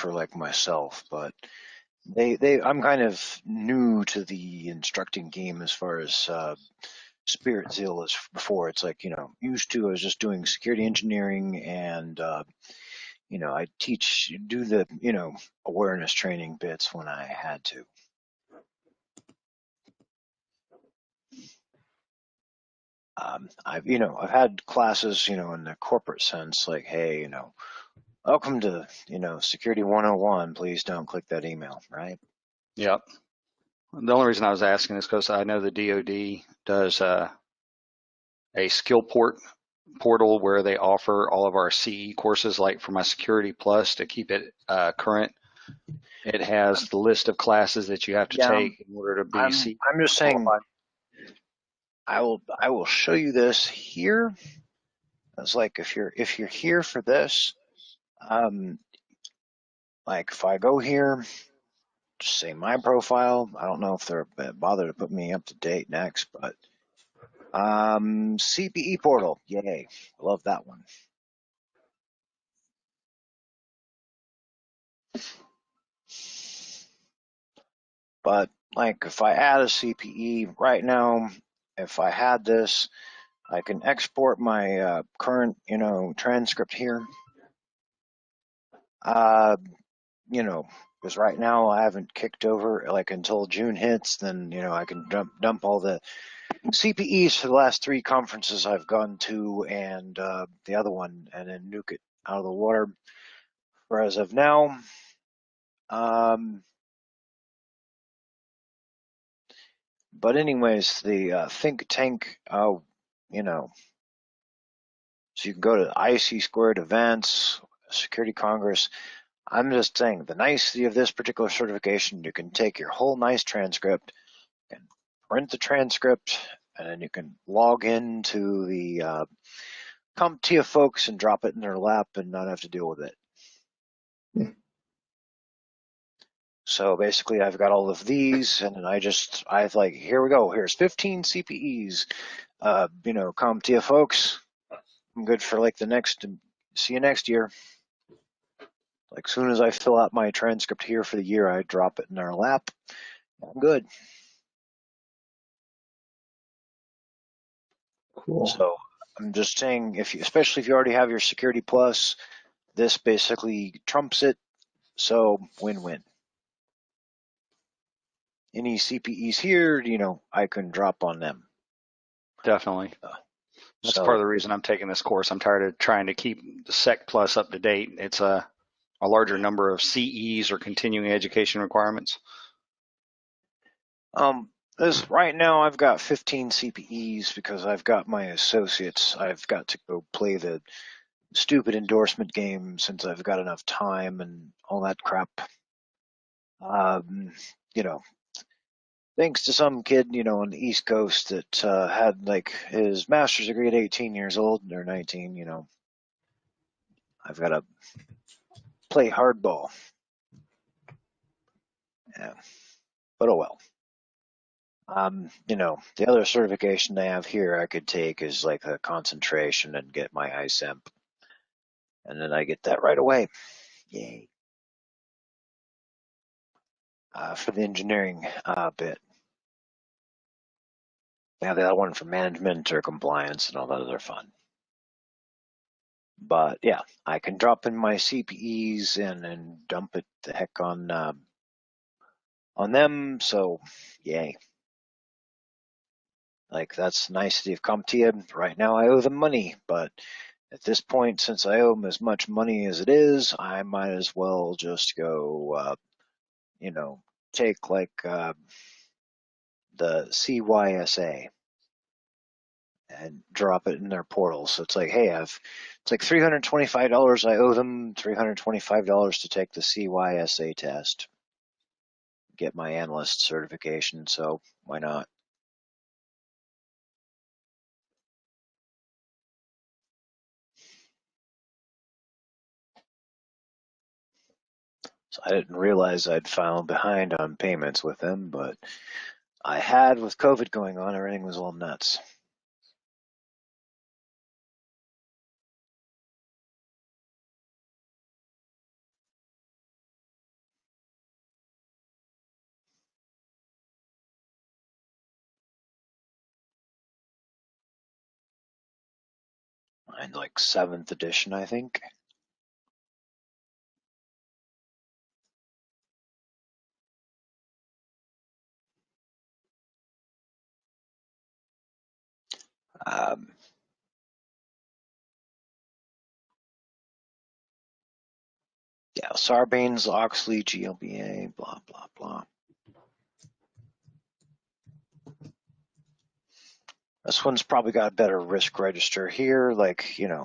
for like myself, but I'm kind of new to the instructing game as far as Sprintzeal as before. It's like, used to I was just doing security engineering and I do the, awareness training bits when I had to. I've had classes, in the corporate sense, like, hey, welcome to, Security 101. Please don't click that email, right? Yep. The only reason I was asking is because I know the DoD does a skill portal where they offer all of our CE courses, like for my Security Plus, to keep it current. It has the list of classes that you have to take in order to be CE I'm just saying, qualified. I will show you this here. It's like if you're here for this, like if I go here, just say my profile. I don't know if they're bother to put me up to date next, but CPE portal, yay, I love that one. But like if I add a CPE right now, if I had this, I can export my current, transcript here. Because right now I haven't kicked over, like until June hits, then, I can dump all the CPEs for the last 3 conferences I've gone to and the other one, and then nuke it out of the water. For as of now, but anyways, the think tank, so you can go to IC squared events, Security Congress. I'm just saying the nicety of this particular certification, you can take your whole nice transcript and print the transcript, and then you can log into the CompTIA folks and drop it in their lap and not have to deal with it. So basically I've got all of these, and then I've like, here we go, here's 15 CPEs, CompTIA folks, I'm good for like see you next year. Like soon as I fill out my transcript here for the year, I drop it in their lap, I'm good. Cool. So I'm just saying, especially if you already have your Security Plus, this basically trumps it, so win-win. Any CPEs here, I can drop on them. Definitely. That's part of the reason I'm taking this course. I'm tired of trying to keep the Sec Plus up to date. It's a larger number of CEs or continuing education requirements. Right now I've got 15 CPEs because I've got my associates. I've got to go play the stupid endorsement game since I've got enough time and all that crap. Thanks to some kid, on the East Coast that had like his master's degree at 18 years old or 19, I've got to play hardball. Yeah, but oh well. The other certification they have here I could take is like a concentration and get my ISEMP. And then I get that right away. Yay. For the engineering bit. Yeah, the other one for management or compliance and all that other fun. But yeah, I can drop in my CPEs and dump it the heck on them. So yay. Like that's the nicety of CompTIA. Right now I owe them money, but at this point, since I owe them as much money as it is, I might as well just go, take like the CYSA and drop it in their portal. So it's like, hey, it's like $325 I owe them, $325 to take the CYSA test, get my analyst certification. So why not? So I didn't realize I'd fallen behind on payments with them, but I had with COVID going on, everything was all nuts. and like 7th edition, I think. Um, yeah, Sarbanes, Oxley, GLBA, blah, blah, blah. This one's probably got a better risk register here, like, it's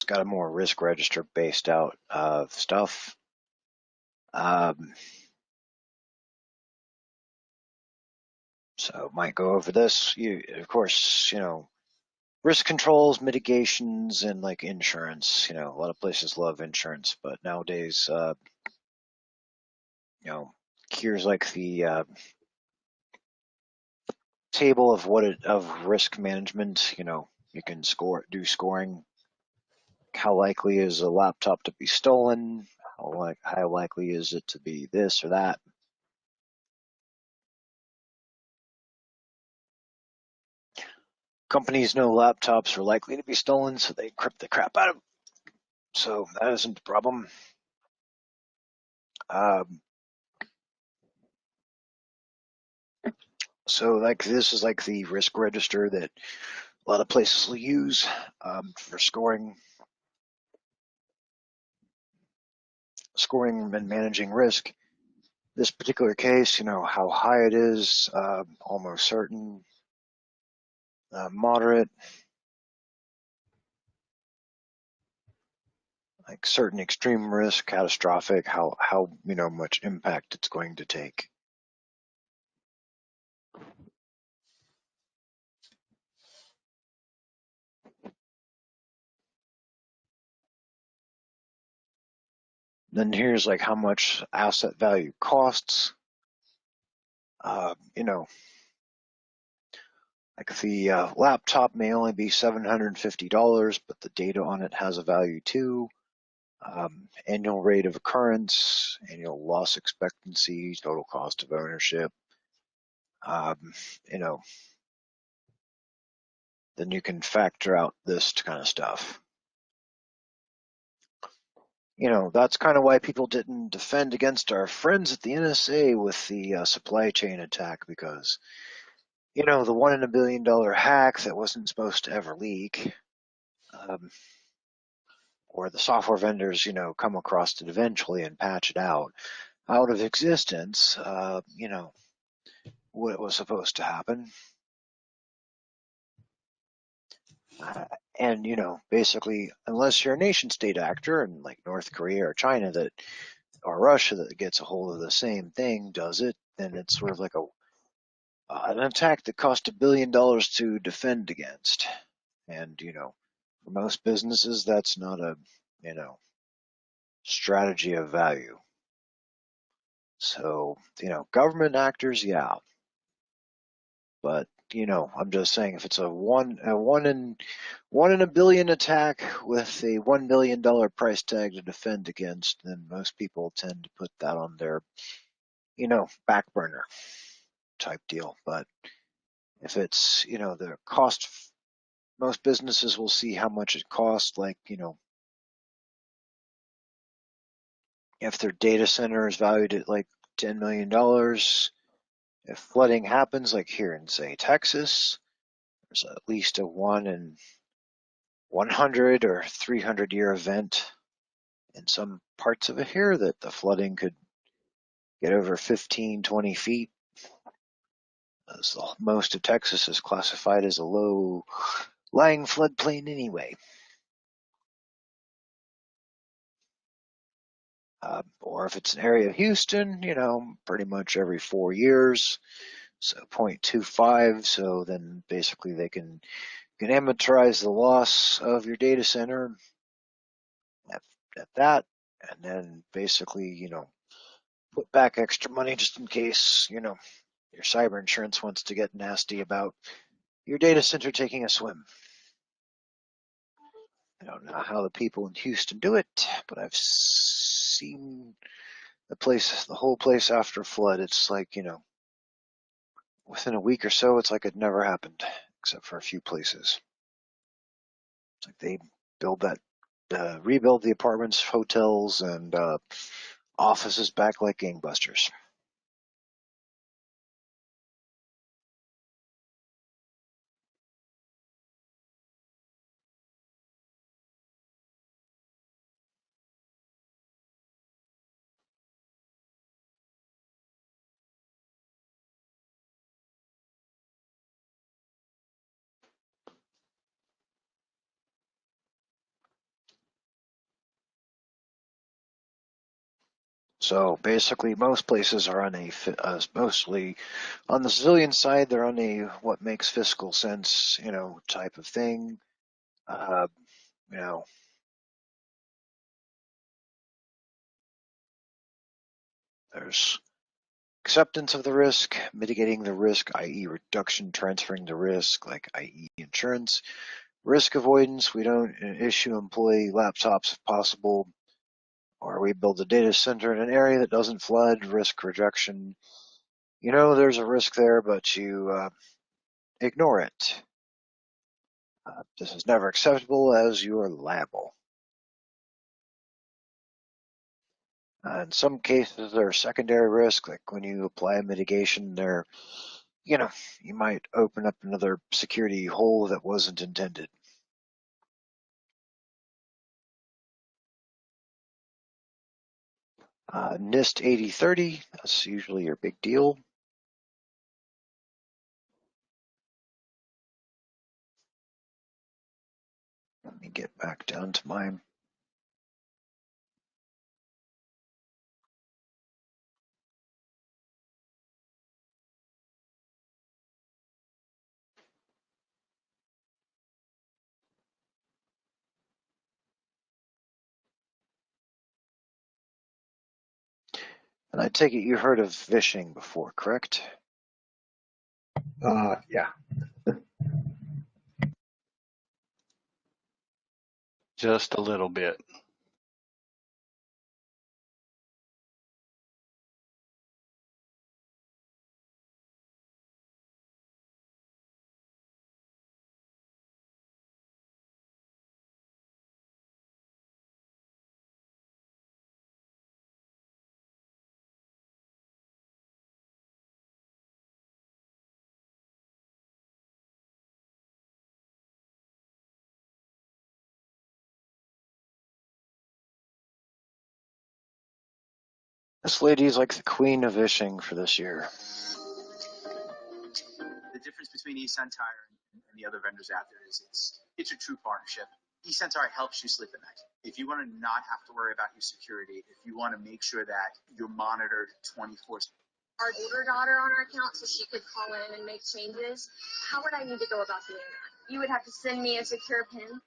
got a more risk register based out of stuff. So might go over this. Of course, risk controls, mitigations, and like insurance. A lot of places love insurance, but nowadays, here's like the table of risk management. You can do scoring. How likely is a laptop to be stolen? How likely is it to be this or that? Companies know laptops are likely to be stolen, so they encrypt the crap out of them. So that isn't a problem. Um, so like this is like the risk register that a lot of places will use for scoring and managing risk. This particular case, how high it is, almost certain, moderate, like certain extreme risk, catastrophic, how much impact it's going to take. Then here's like how much asset value costs. Like the laptop may only be $750, but the data on it has a value too. Annual rate of occurrence, annual loss expectancy, total cost of ownership. Um, you know, then you can factor out this kind of stuff. That's kind of why people didn't defend against our friends at the NSA with the supply chain attack, because, the $1 in a billion hack that wasn't supposed to ever leak, or the software vendors, come across it eventually and patch it out of existence, what was supposed to happen. Uh, and, basically, unless you're a nation state actor and like North Korea or China or Russia that gets a hold of the same thing does it, then it's sort of like an attack that cost $1 billion to defend against. And, for most businesses, that's not a, strategy of value. So, government actors, yeah. But, I'm just saying if it's a one in a billion attack with a $1 million price tag to defend against, then most people tend to put that on their, back burner type deal. But if it's, the cost, most businesses will see how much it costs, like, if their data center is valued at like $10 million, if flooding happens, like here in, say, Texas, there's at least a 1 in 100 or 300-year event in some parts of it here that the flooding could get over 15, 20 feet. As most of Texas is classified as a low-lying floodplain anyway. Or if it's an area of Houston, pretty much every 4 years, so 0.25. So then basically they can amortize the loss of your data center at that, and then basically, put back extra money just in case, your cyber insurance wants to get nasty about your data center taking a swim. I don't know how the people in Houston do it, but I've seen the whole place after a flood. It's like, within a week or so, it's like it never happened. except for a few places. It's like they build that, rebuild the apartments, hotels, and offices back like gangbusters. So basically, most places are on a mostly on the civilian side. They're on a what makes fiscal sense, type of thing. Uh, you know, there's acceptance of the risk, mitigating the risk, i.e., reduction, transferring the risk, like i.e., insurance. Risk avoidance, we don't issue employee laptops if possible, or we build a data center in an area that doesn't flood. Risk reduction, there's a risk there, but you ignore it. This is never acceptable as you are liable. In some cases, there are secondary risks, like when you apply a mitigation, you might open up another security hole that wasn't intended. NIST 8030, that's usually your big deal. Let me get back down to mine. And I take it you heard of vishing before, correct? Yeah. Just a little bit. This lady is like the queen of vishing for this year. The difference between eCentire and the other vendors out there is it's a true partnership. eCentire helps you sleep at night. If you want to not have to worry about your security, if you want to make sure that you're monitored 24/7. Our older daughter on our account so she could call in and make changes. How would I need to go about doing that? You would have to send me a secure PIN.